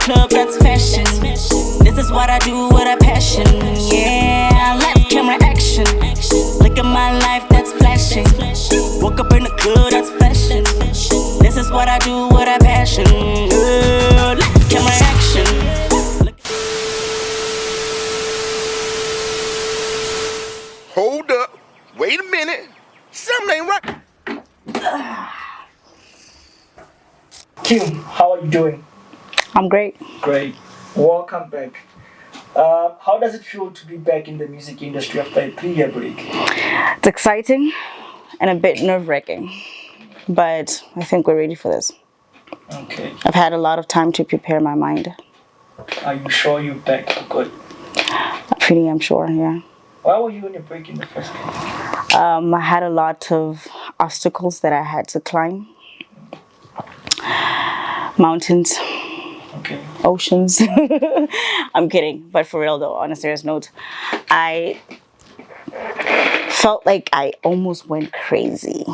club, that's fashion. This is what I do with a passion. Yeah, let's camera action. Look at my life, that's flashing. Woke up in the club, that's fashion. This is what I do with a passion. Let's camera action. Hold up. Wait a minute. Something ain't right. Kim, how are you doing? I'm great. Great. Welcome back. How does it feel to be back in the music industry after a 3-year break? It's exciting and a bit nerve-wracking, but I think we're ready for this. Okay. I've had a lot of time to prepare my mind. Are you sure you're back for good? I'm sure, yeah. Why were you on your break in the first place? I had a lot of obstacles that I had to climb. Mountains, Okay. oceans. I'm kidding, but for real though, on a serious note, I felt like I almost went crazy.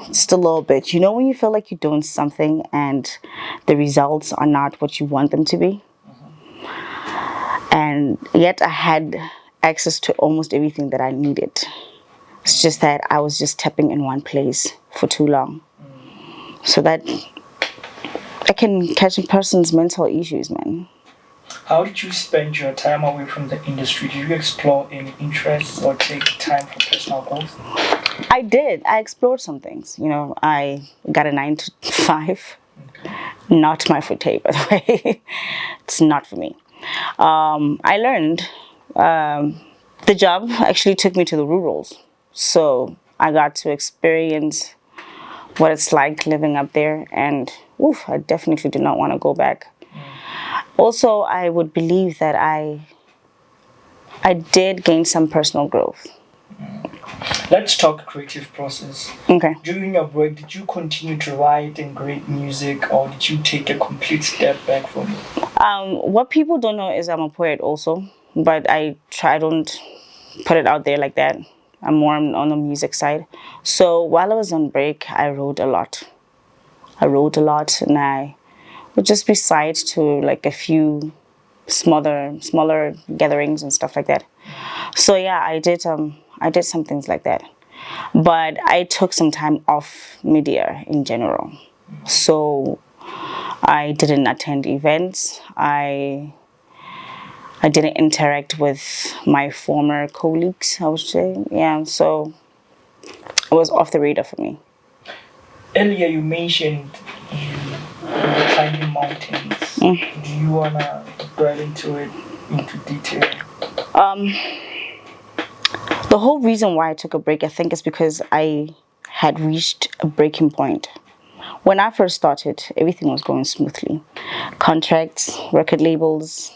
Just a little bit. You know when you feel like you're doing something and the results are not what you want them to be? And yet I had access to almost everything that I needed. It's just that I was just tapping in one place for too long. So that I can catch a person's mental issues, man. How did you spend your time away from the industry? Did you explore any interests or take time for personal growth? I did. I explored some things. You know, I got a 9 to 5. Not my forte, by the way. It's not for me. I learned. The job actually took me to the rurals. So I got to experience what it's like living up there. And I definitely do not want to go back. Also, I would believe that I did gain some personal growth. Let's talk creative process. Okay. During your break, did you continue to write and create music, or did you take a complete step back from it? What people don't know is I'm a poet also, but I don't put it out there like that. I'm more on the music side. So while I was on break, I wrote a lot. And I would just be side to like a few smaller gatherings and stuff like that. So yeah, I did some things like that. But I took some time off media in general. So I didn't attend events. I didn't interact with my former colleagues, I would say. Yeah, so it was off the radar for me. Earlier, you mentioned you were climbing mountains. Do you want to dive into detail? The whole reason why I took a break, I think, is because I had reached a breaking point. When I first started, everything was going smoothly. Contracts, record labels,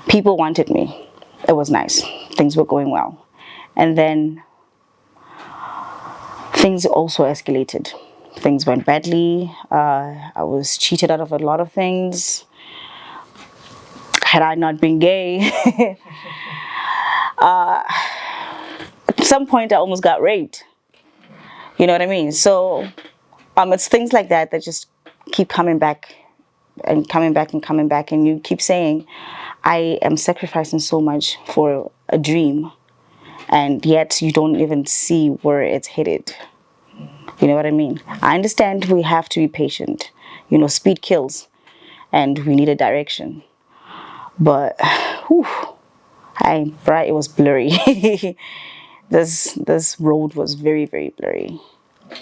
people wanted me. It was nice. Things were going well. And then things also escalated. Things went badly. I was cheated out of a lot of things. Had I not been gay, at some point I almost got raped. You know what I mean? So it's things like that that just keep coming back and coming back and coming back, and you keep saying, I am sacrificing so much for a dream, and yet you don't even see where it's headed. You know what I mean? I understand we have to be patient. You know, speed kills, and we need a direction. But, it was blurry. This road was very, very blurry.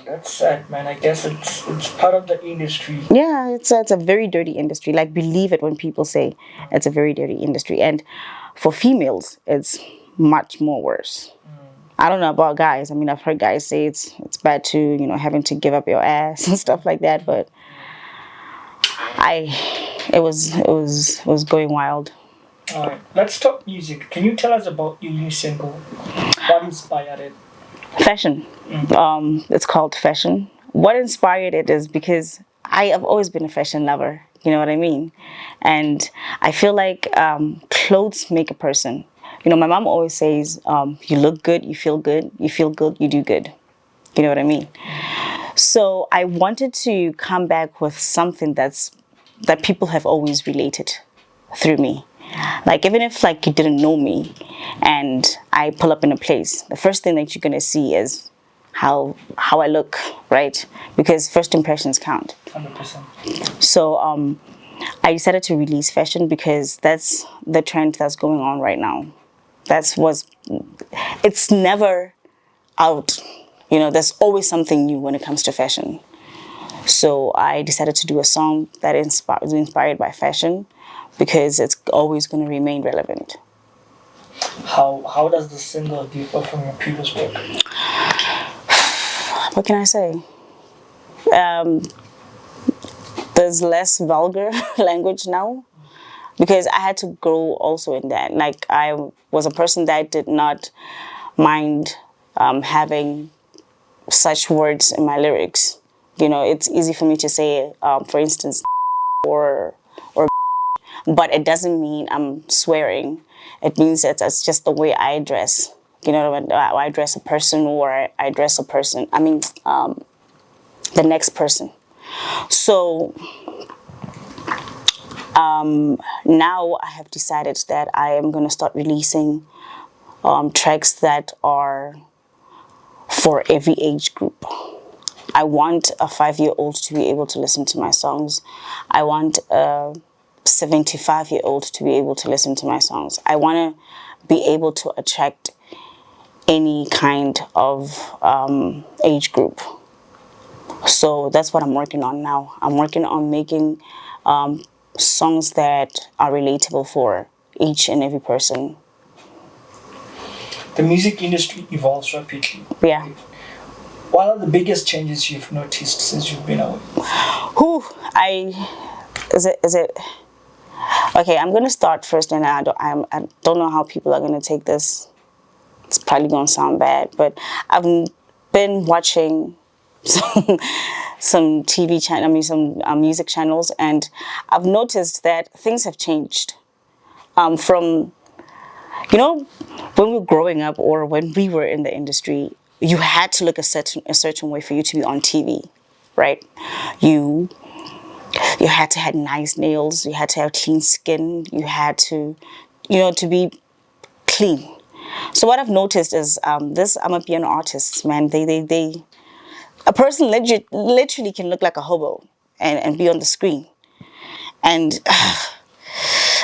That's sad, man. I guess it's part of the industry. Yeah, it's a very dirty industry. Like, believe it when people say it's a very dirty industry. And for females, it's much more worse. I don't know about guys. I mean, I've heard guys say it's bad to, you know, having to give up your ass and stuff like that. But it was going wild. All right, let's talk music. Can you tell us about your new single? What inspired it? Fashion. It's called Fashion. What inspired it is because I have always been a fashion lover. You know what I mean? And I feel like clothes make a person. You know, my mom always says, you look good, you feel good, you do good. You know what I mean? So I wanted to come back with something that's that people have always related through me. Like even if like you didn't know me and I pull up in a place, the first thing that you're gonna see is how I look, right? Because first impressions count. 100%. So I decided to release fashion because that's the trend that's going on right now. It's never out. You know, there's always something new when it comes to fashion. So I decided to do a song that was inspired by fashion because it's always going to remain relevant. How does the single differ from your previous work? What can I say? There's less vulgar language now because I had to grow also in that. Like I was a person that did not mind having such words in my lyrics. You know, it's easy for me to say, for instance, or, but it doesn't mean I'm swearing. It means that it's just the way I dress. You know, when I dress a person or I dress a person. I mean, the next person. So now I have decided that I am going to start releasing tracks that are for every age group. I want a 5-year-old to be able to listen to my songs. I want a 75-year-old to be able to listen to my songs. I want to be able to attract any kind of age group. So that's what I'm working on now. I'm working on making songs that are relatable for each and every person. The music industry evolves rapidly. Yeah. What are the biggest changes you've noticed since you've been away? Is it okay? I'm gonna start first, and I don't know how people are gonna take this. It's probably gonna sound bad, but I've been watching some TV channel, I mean some music channels, and I've noticed that things have changed. From when we were growing up or when we were in the industry, you had to look a certain way for you to be on TV, right? You had to have nice nails, you had to have clean skin, you had to, to be clean. So what I've noticed is this I'm a piano artist, man. They a person literally can look like a hobo and be on the screen, and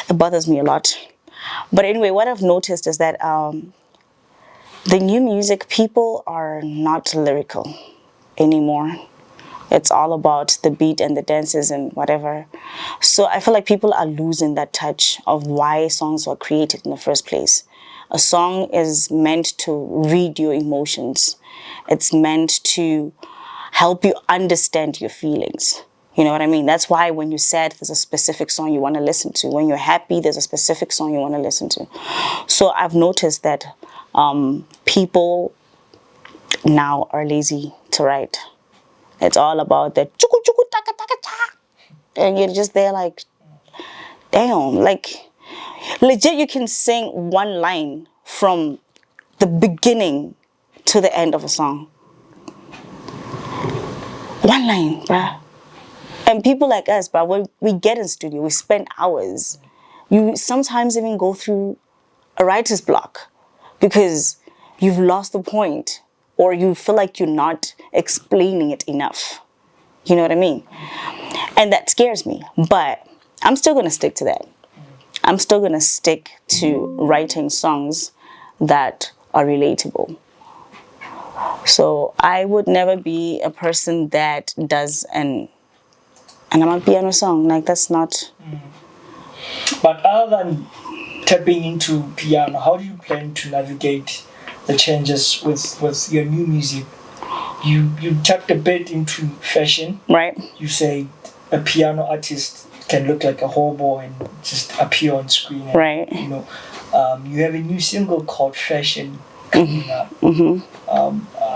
it bothers me a lot. But anyway, what I've noticed is that the new music, people are not lyrical anymore. It's all about the beat and the dances and whatever. So I feel like people are losing that touch of why songs were created in the first place. A song is meant to read your emotions. It's meant to help you understand your feelings. You know what I mean? That's why when you're sad, there's a specific song you want to listen to. When you're happy, there's a specific song you want to listen to. So I've noticed that people now are lazy to write. It's all about the chuku chuku taka taka ta. And you're just there like, damn, like legit you can sing one line from the beginning to the end of a song. One line, bruh. And people like us, bruh, when we get in studio, we spend hours. You sometimes even go through a writer's block because you've lost the point or you feel like you're not explaining it enough. You know what I mean? And that scares me, but I'm still going to stick to that. I'm still going to stick to writing songs that are relatable. So I would never be a person that does an piano song. Like that's not. But other than tapping into piano, how do you plan to navigate the changes with your new music? You tapped a bit into fashion. Right. You say a piano artist can look like a hobo and just appear on screen. And, right. You have a new single called Fashion coming up.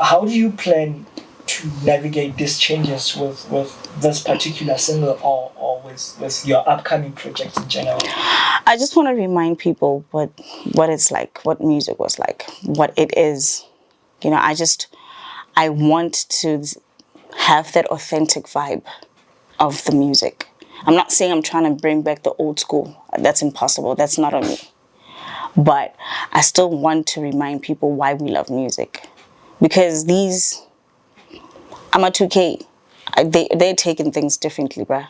How do you plan to navigate these changes with this particular single or with your upcoming projects in general? I just want to remind people what it's like, what music was like, what it is. I want to have that authentic vibe of the music. I'm not saying I'm trying to bring back the old school. That's impossible. That's not on me. But I still want to remind people why we love music. Because I'm a 2K. They're taking things differently, bruh.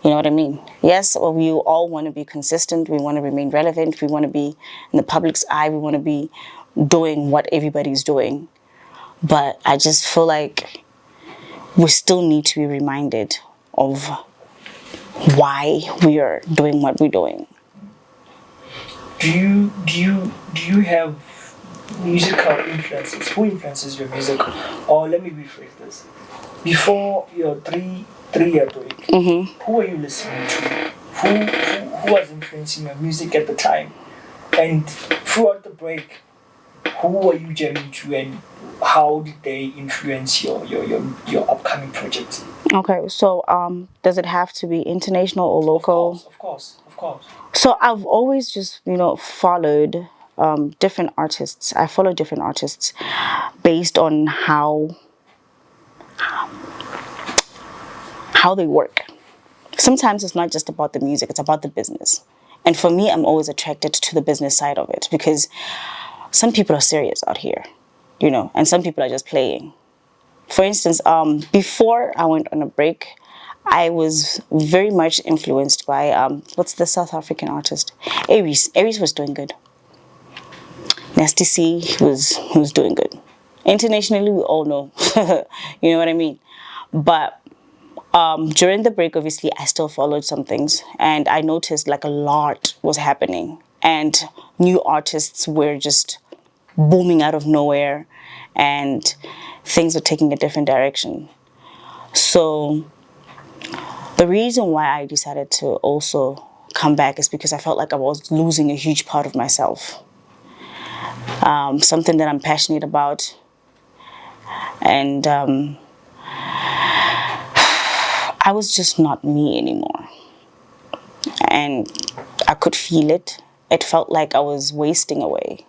You know what I mean? Yes, well, we all want to be consistent. We want to remain relevant. We want to be in the public's eye. We want to be doing what everybody's doing. But I just feel like we still need to be reminded of why we are doing what we're doing. Do you have musical influences? Who influences your music? Or let me rephrase this. Before your three-year break, who were you listening to? Who was influencing your music at the time? And throughout the break, who were you jamming to, and how did they influence your upcoming projects? Okay, so does it have to be international or local? Of course. So I've always just, followed different artists. I follow different artists based on how they work. Sometimes it's not just about the music, it's about the business. And for me, I'm always attracted to the business side of it because some people are serious out here, and some people are just playing. For instance, before I went on a break, I was very much influenced by what's the South African artist? Aries. Aries was doing good. Nasty C was doing good. Internationally, we all know, you know what I mean. But during the break, obviously, I still followed some things, and I noticed like a lot was happening, and new artists were just booming out of nowhere, and things were taking a different direction. So the reason why I decided to also come back is because I felt like I was losing a huge part of myself. Something that I'm passionate about, and I was just not me anymore. And I could feel it. It felt like I was wasting away.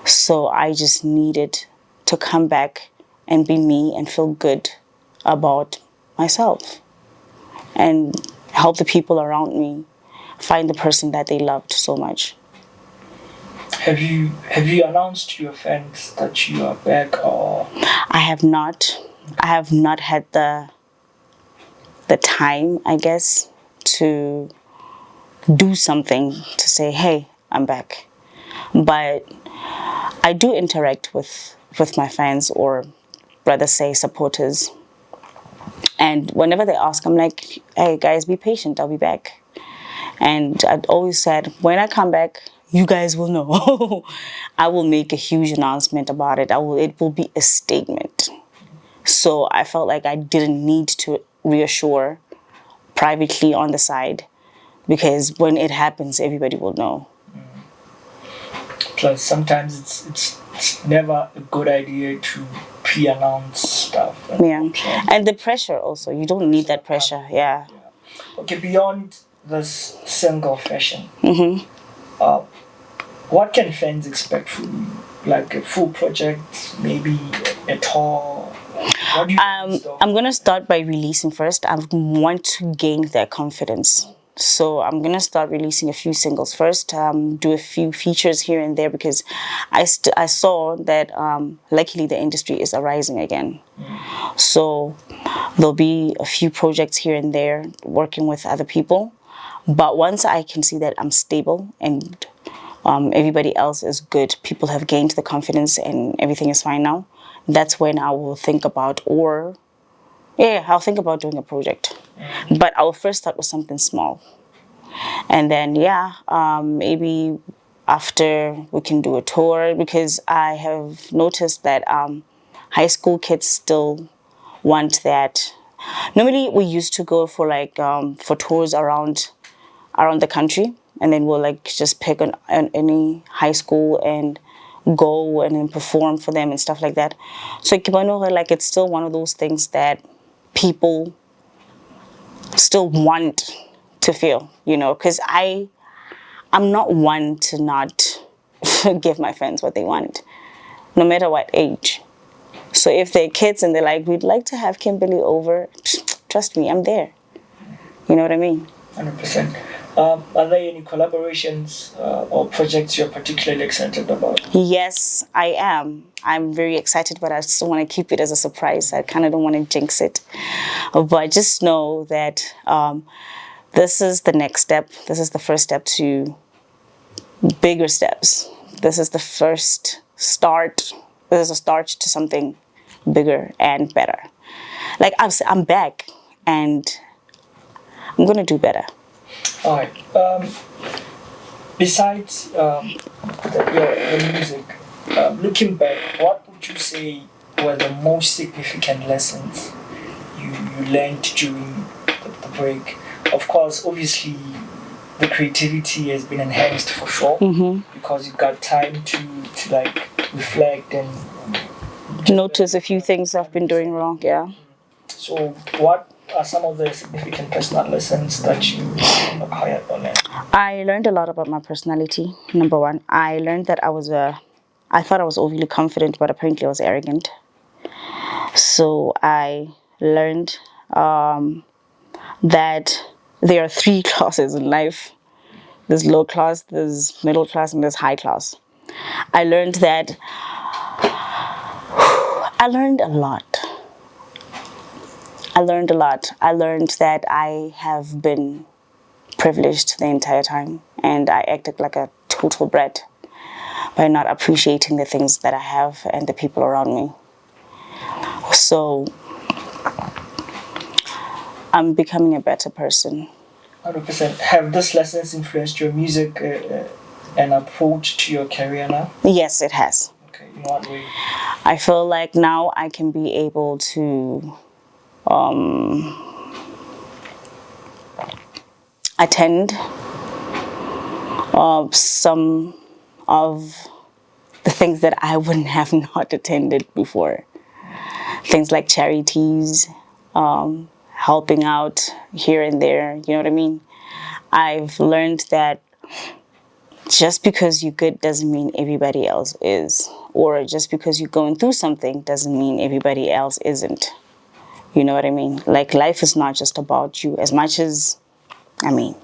So I just needed to come back and be me and feel good about myself and help the people around me find the person that they loved so much. Have you announced to your fans that you are back, or? I have not. I have not had the time, I guess, to do something to say, hey, I'm back. But I do interact with my fans, or rather say supporters. And whenever they ask, I'm like, hey guys, be patient, I'll be back. And I'd always said, when I come back, you guys will know. I will make a huge announcement about it. It will be a statement. So I felt like I didn't need to reassure privately on the side, because when it happens, everybody will know. Plus, sometimes it's never a good idea to pre-announce stuff. Yeah. And the pressure also. You don't need that pressure. Yeah. Okay, beyond this single fashion, what can fans expect from you? Like a full project, maybe a tour? What do you I'm gonna start by releasing first. I want to gain their confidence. So I'm gonna start releasing a few singles first, do a few features here and there, because I saw that luckily the industry is arising again. So there'll be a few projects here and there working with other people. But once I can see that I'm stable and everybody else is good, people have gained the confidence and everything is fine now, that's when I will think about, I'll think about doing a project. But I will first start with something small. And then, maybe after we can do a tour, because I have noticed that high school kids still want that. Normally, we used to go for for tours around the country, and then we'll just pick on any high school and go and then perform for them and stuff like that. So it's still one of those things that people still want to feel, because I'm not one to not give my fans what they want, no matter what age. So if they're kids and they're like, we'd like to have Kimberly over, trust me, I'm there. You know what I mean? 100%. Are there any collaborations or projects you're particularly excited about? Yes, I am. I'm very excited, but I still want to keep it as a surprise. I kind of don't want to jinx it. But just know that this is the next step. This is the first step to bigger steps. This is the first start. This is a start to something bigger and better. Like I'm back and I'm going to do better. All right. Besides your music, looking back, what would you say were the most significant lessons you learned during the break? Of course, obviously, the creativity has been enhanced for sure because you got time to like reflect and notice a few things I've been doing wrong. Yeah. So, what are some of the significant personal lessons that you acquired or learned? I learned a lot about my personality. Number one, I learned that I thought I was overly confident, but apparently I was arrogant. So I learned that there are three classes in life. There's low class, there's middle class, and there's high class. I learned that I learned a lot. I learned that I have been privileged the entire time, and I acted like a total brat by not appreciating the things that I have and the people around me. So I'm becoming a better person. 100%. Have these lessons influenced your music and approach to your career now? Yes, it has. Okay, in what way? I feel like now I can be able to attend some of the things that I wouldn't have not attended before. Things like charities, helping out here and there, you know what I mean? I've learned that just because you're good doesn't mean everybody else is. Or just because you're going through something doesn't mean everybody else isn't. You know what I mean? Like, life is not just about you. As much as, I mean,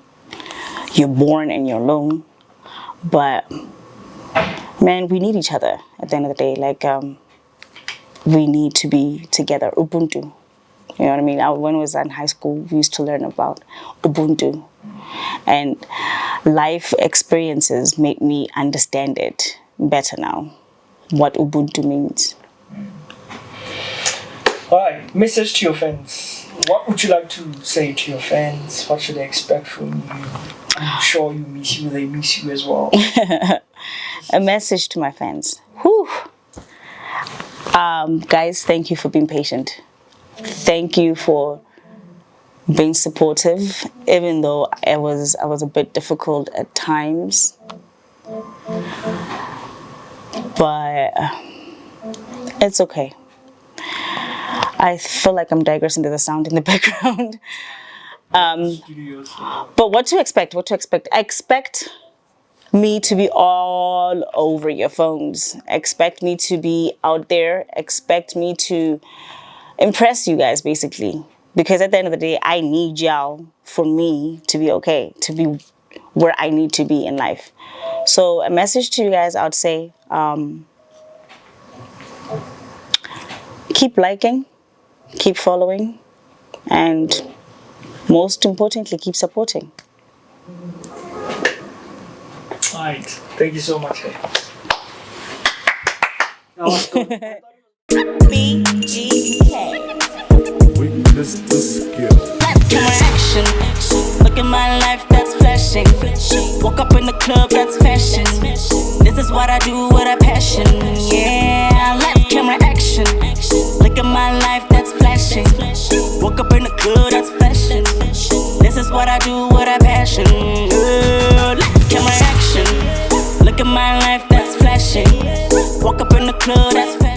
you're born and you're alone. But, man, we need each other at the end of the day. Like, we need to be together. Ubuntu. You know what I mean? When I was in high school, we used to learn about Ubuntu. And life experiences make me understand it better now, what Ubuntu means. All right, message to your fans. What would you like to say to your fans? What should they expect from you? I'm sure you miss you, they miss you as well. A message to my fans. Whew. Guys, thank you for being patient. Thank you for being supportive, even though I was a bit difficult at times. But it's okay. I feel like I'm digressing. There's a sound in the background. But what to expect? I expect me to be all over your phones. Expect me to be out there. Expect me to impress you guys, basically. Because at the end of the day, I need y'all for me to be okay, to be where I need to be in life. So a message to you guys, I would say, keep liking, keep following, and most importantly, keep supporting. All right, thank you so much. That was good. BGK. Witness the skill. Let's get more action. Look at my life, that's flashing. Woke up in the club, that's fashion. This is what I do with a passion. Yeah, let's get more action. Look at my life, that's flashing. Woke up in the club, that's fashion. This is what I do with a passion. Let's get more action. Look at my life, that's flashing. Woke up in the club, that's fashion.